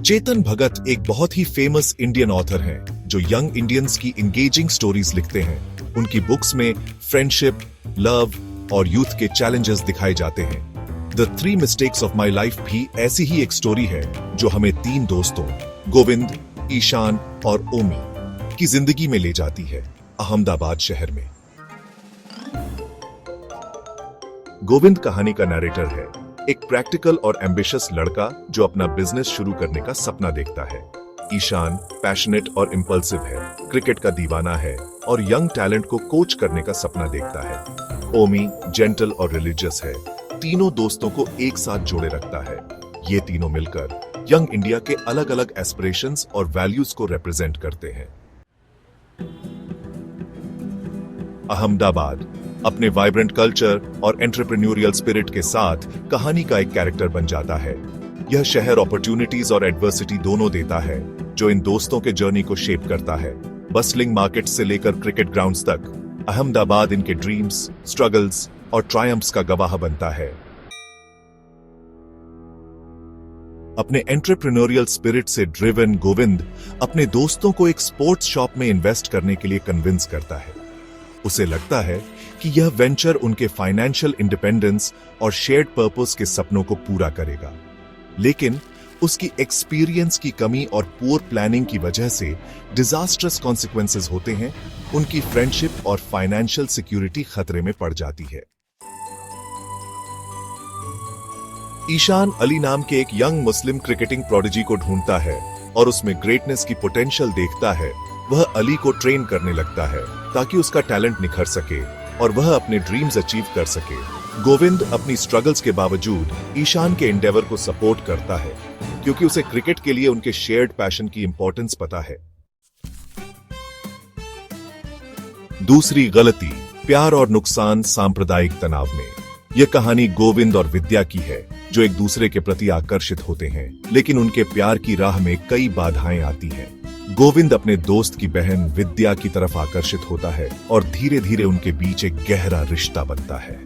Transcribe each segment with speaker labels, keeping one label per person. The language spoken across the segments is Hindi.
Speaker 1: चेतन भगत एक बहुत ही फेमस इंडियन ऑथर हैं जो यंग इंडियंस की एंगेजिंग स्टोरीज लिखते हैं। उनकी बुक्स में फ्रेंडशिप, लव और यूथ के चैलेंजेस दिखाए जाते हैं। The 3 mistakes of my life भी ऐसी ही एक स्टोरी है जो हमें 3 दोस्तों गोविंद, ईशान और ओमी की जिंदगी में ले जाती है, अहमदाबाद शहर में। गोविंद कहानी का नैरेटर है, एक प्रैक्टिकल और एम्बिशियस लड़का जो अपना बिजनेस शुरू करने का सपना देखता है। ईशान पैशनेट और इंपल्सिव है, क्रिकेट का दीवाना है और यंग टैलेंट को कोच करने का सपना देखता है। ओमी जेंटल और रिलीजियस है, तीनों दोस्तों को एक साथ जोड़े रखता है। ये तीनों मिलकर यंग इंडिया के अलग अलग एस्पिरेशंस और वैल्यूज को रिप्रेजेंट करते हैं। अहमदाबाद अपने वाइब्रेंट कल्चर और एंटरप्रेन्योरियल स्पिरिट के साथ कहानी का एक कैरेक्टर बन जाता है। यह शहर अपॉर्चुनिटीज और एडवर्सिटी दोनों देता है, जो इन दोस्तों के जर्नी को शेप करता है। बस्लिंग मार्केट से लेकर क्रिकेट ग्राउंड्स तक अहमदाबाद इनके ड्रीम्स, स्ट्रगल्स और ट्रायम्फ्स का गवाह बनता है। अपने एंटरप्रेन्योरियल स्पिरिट से ड्रिवन गोविंद अपने दोस्तों को एक स्पोर्ट्स शॉप में इन्वेस्ट करने के लिए कन्विंस करता है। उसे लगता है कि यह वेंचर उनके फाइनेंशियल इंडिपेंडेंस और शेयर्ड पर्पस के सपनों को पूरा करेगा, लेकिन उसकी एक्सपीरियंस की कमी और पुअर प्लानिंग की वजह से डिजास्ट्रस कॉन्सिक्वेंसेस होते हैं। उनकी फ्रेंडशिप और फाइनेंशियल सिक्योरिटी खतरे में पड़ जाती है। ईशान अली नाम के एक यंग मुस्लिम क्रिकेटिंग प्रोडिजी को ढूंढता है और उसमें ग्रेटनेस की पोटेंशियल देखता है। वह अली को ट्रेन करने लगता है ताकि उसका टैलेंट निखर सके और वह अपने ड्रीम्स अचीव कर सके। गोविंद अपनी स्ट्रगल्स के बावजूद ईशान के एंडेवर को सपोर्ट करता है, क्योंकि उसे क्रिकेट के लिए उनके शेयर्ड पैशन की इंपॉर्टेंस पता है। दूसरी गलती, प्यार और नुकसान सांप्रदायिक तनाव में। यह कहानी गोविंद और विद्या की है, जो एक दूसरे के प्रति आकर्षित होते हैं, लेकिन उनके प्यार की राह में कई बाधाएं आती हैं। गोविंद अपने दोस्त की बहन विद्या की तरफ आकर्षित होता है और धीरे धीरे उनके बीच एक गहरा रिश्ता बनता है।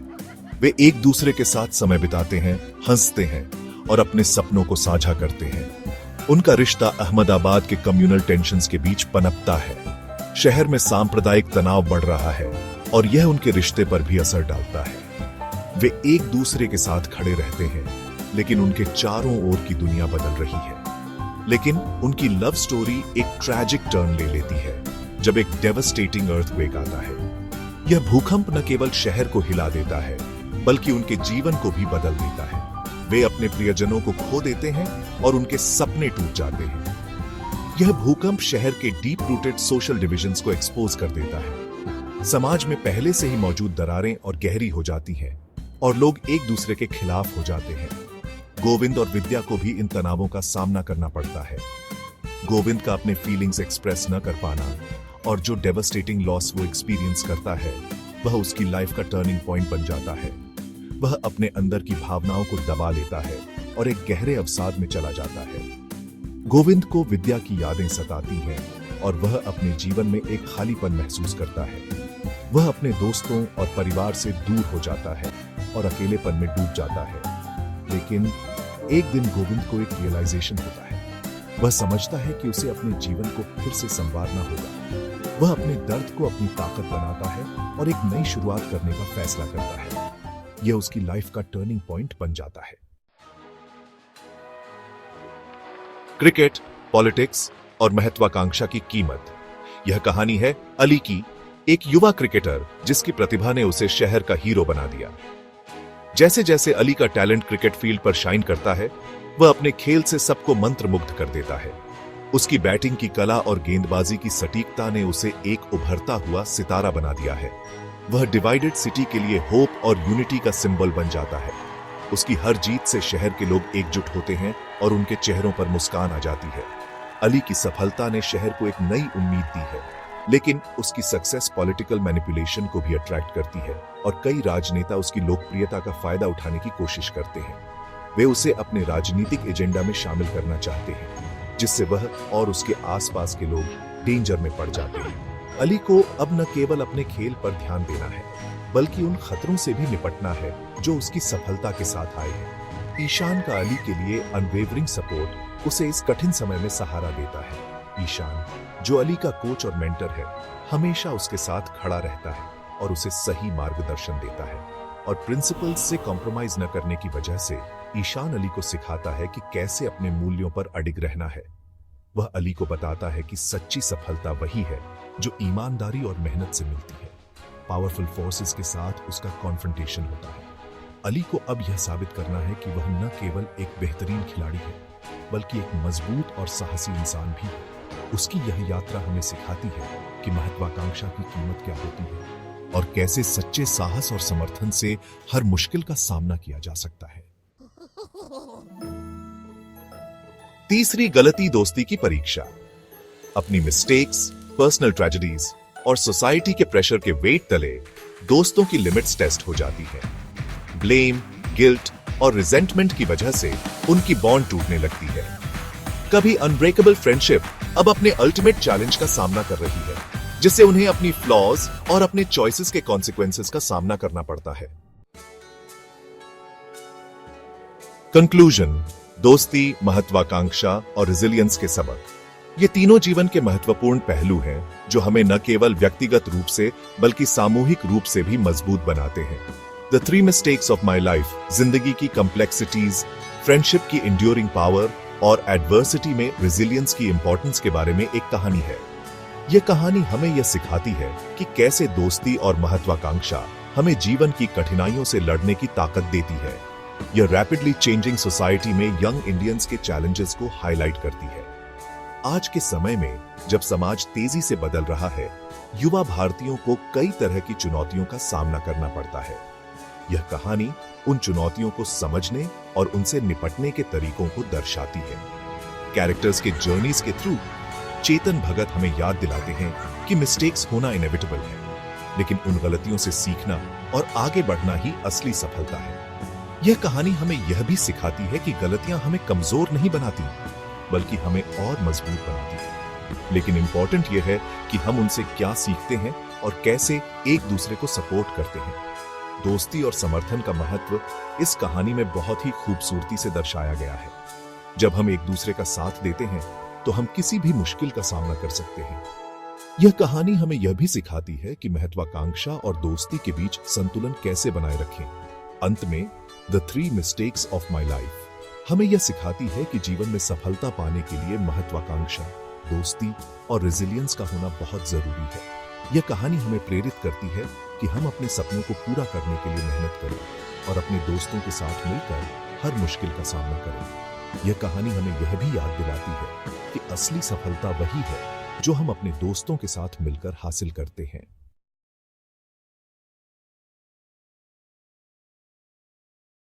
Speaker 1: वे एक दूसरे के साथ समय बिताते हैं, हंसते हैं और अपने सपनों को साझा करते हैं। उनका रिश्ता अहमदाबाद के कम्युनल टेंशन्स के बीच पनपता है। शहर में सांप्रदायिक तनाव बढ़ रहा है और यह उनके रिश्ते पर भी असर डालता है। वे एक दूसरे के साथ खड़े रहते हैं, लेकिन उनके चारों ओर की दुनिया बदल रही है। लेकिन उनकी लव स्टोरी एक ट्रैजिक टर्न ले लेती है जब एक डेवस्टेटिंग अर्थक्वेक आता है। यह भूकंप न केवल शहर को हिला देता है, बल्कि उनके जीवन को भी बदल देता है। वे अपने प्रियजनों को खो देते हैं और उनके सपने टूट जाते हैं। यह भूकंप शहर के डीप रूटेड सोशल डिविजन्स को एक्सपोज कर देता है। समाज में पहले से ही मौजूद दरारें और गहरी हो जाती हैं और लोग एक दूसरे के खिलाफ हो जाते हैं। गोविंद और विद्या को भी इन तनावों का सामना करना पड़ता है। गोविंद का अपने फीलिंग्स एक्सप्रेस न कर पाना और जो डेवस्टेटिंग लॉस वो एक्सपीरियंस करता है, वह उसकी लाइफ का टर्निंग पॉइंट बन जाता है। वह अपने अंदर की भावनाओं को दबा लेता है और एक गहरे अवसाद में चला जाता है। गोविंद को विद्या की यादें सताती हैं और वह अपने जीवन में एक खालीपन महसूस करता है। वह अपने दोस्तों और परिवार से दूर हो जाता है और अकेलेपन में डूब जाता है। लेकिन एक दिन गोविंद को एक रियलाइजेशन होता है। वह समझता है कि उसे अपने जीवन को फिर से संवारना होगा। वह अपने दर्द को अपनी ताकत बनाता है और एक नई शुरुआत करने का फैसला करता है। यह उसकी लाइफ का टर्निंग पॉइंट बन जाता है। क्रिकेट, पॉलिटिक्स और महत्वाकांक्षा की कीमत। यह कहानी है अली की, एक युवा क्रिकेटर जिसकी प्रतिभा ने उसे शहर का हीरो बना दिया। जैसे जैसे अली का टैलेंट क्रिकेट फील्ड पर शाइन करता है, वह अपने खेल से सबको मंत्रमुग्ध कर देता है। उसकी बैटिंग की कला और गेंदबाजी की सटीकता ने उसे एक उभरता हुआ सितारा बना दिया है। वह डिवाइडेड सिटी के लिए होप और यूनिटी का सिंबल बन जाता है। उसकी हर जीत से शहर के लोग एकजुट होते हैं और उनके चेहरों पर मुस्कान आ जाती है। अली की सफलता ने शहर को एक नई उम्मीद दी है, लेकिन उसकी सक्सेस पॉलिटिकल मैनिपुलेशन को भी अट्रैक्ट करती है और कई राजनेता उसकी लोकप्रियता का फायदा उठाने की कोशिश करते हैं। वे उसे अपने राजनीतिक एजेंडा में शामिल करना चाहते हैं, जिससे वह और उसके आसपास के लोग डेंजर में पड़ जाते हैं। अली को अब न केवल अपने खेल पर ध्यान देना है, बल्कि उन खतरों से भी निपटना है जो उसकी सफलता के साथ आए हैं। ईशान का अली के लिए अनवेवरिंग सपोर्ट उसे इस कठिन समय में सहारा देता है। ईशान, जो अली का कोच और मेंटर है, हमेशा उसके साथ खड़ा रहता है और उसे सही मार्गदर्शन देता है। और प्रिंसिपल्स से कॉम्प्रोमाइज न करने की वजह से ईशान अली को सिखाता है कि कैसे अपने मूल्यों पर अडिग रहना है। वह अली को बताता है कि सच्ची सफलता वही है जो ईमानदारी और मेहनत से मिलती है। पावरफुल फोर्सेस के साथ उसका कॉन्फ्रंटेशन होता है। अली को अब यह साबित करना है कि वह न केवल एक बेहतरीन खिलाड़ी है, बल्कि एक मजबूत और साहसी इंसान भी है। उसकी यह यात्रा हमें सिखाती है कि महत्वाकांक्षा की कीमत क्या होती है और कैसे सच्चे साहस और समर्थन से हर मुश्किल का सामना किया जा सकता है। तीसरी गलती दोस्ती की परीक्षा। अपनी मिस्टेक्स, पर्सनल ट्रेजेडीज और सोसाइटी के प्रेशर के वेट तले दोस्तों की लिमिट्स टेस्ट हो जाती है। ब्लेम, गिल्ट और रिजेंटमेंट की वजह से उनकी बॉन्ड टूटने लगती है। कभी अनब्रेकेबल फ्रेंडशिप अब अपने अल्टीमेट चैलेंज का सामना कर रही है, जिससे उन्हें अपनी फ्लॉज और अपने चॉइसेस के कॉन्सिक्वेंसेस का सामना करना पड़ता है। कंक्लूजन, दोस्ती, महत्वाकांक्षा और रेजिलियंस के सबक, ये तीनों जीवन के महत्वपूर्ण पहलू हैं जो हमें न केवल व्यक्तिगत रूप से बल्कि सामूहिक रूप से भी मजबूत बनाते हैं। The 3 mistakes of my life जिंदगी की कॉम्प्लेक्सिटीज, फ्रेंडशिप की इंड्योरिंग पावर और एडवर्सिटी में रेजिलियंस की इंपॉर्टेंस के बारे में एक कहानी है। यह कहानी हमें यह सिखाती है कि कैसे दोस्ती और महत्वाकांक्षा हमें जीवन की कठिनाइयों से लड़ने की ताकत देती है। यह रैपिडली चेंजिंग सोसाइटी में यंग इंडियंस के चैलेंजेस को हाईलाइट करती है। आज के समय में जब समाज तेजी से बदल रहा है, युवा भारतीयों को कई तरह की चुनौतियों का सामना करना पड़ता है। यह कहानी उन चुनौतियों को समझने और उनसे निपटने के तरीकों को दर्शाती है। कैरेक्टर्स के जर्नीज के थ्रू चेतन भगत हमें याद दिलाते हैं कि मिस्टेक्स होना इनएविटेबल है, लेकिन उन गलतियों से सीखना और आगे बढ़ना ही असली सफलता है। यह कहानी हमें यह भी सिखाती है कि गलतियां हमें कमजोर नहीं बनाती, बल्कि हमें और मजबूत बनाती है। लेकिन इंपॉर्टेंट यह है कि हम उनसे क्या सीखते हैं और कैसे एक दूसरे को सपोर्ट करते हैं। दोस्ती और समर्थन का महत्व इस कहानी में बहुत ही खूबसूरती से दर्शाया गया है। जब हम एक दूसरे का साथ देते हैं तो हम किसी भी मुश्किल का सामना कर सकते हैं। यह कहानी हमें यह भी सिखाती है कि महत्वाकांक्षा और दोस्ती के बीच संतुलन कैसे बनाए रखें। अंत में the 3 mistakes of my life हमें यह सिखाती है कि जीवन में सफलता पाने के लिए महत्वाकांक्षा, दोस्ती और रेजिलियंस का होना बहुत जरूरी है। यह कहानी हमें प्रेरित करती है कि हम अपने सपनों को पूरा करने के लिए मेहनत करें और अपने दोस्तों के साथ मिलकर हर मुश्किल का सामना करें। यह कहानी हमें यह भी याद दिलाती है कि असली सफलता वही है जो हम अपने दोस्तों के साथ मिलकर हासिल करते हैं।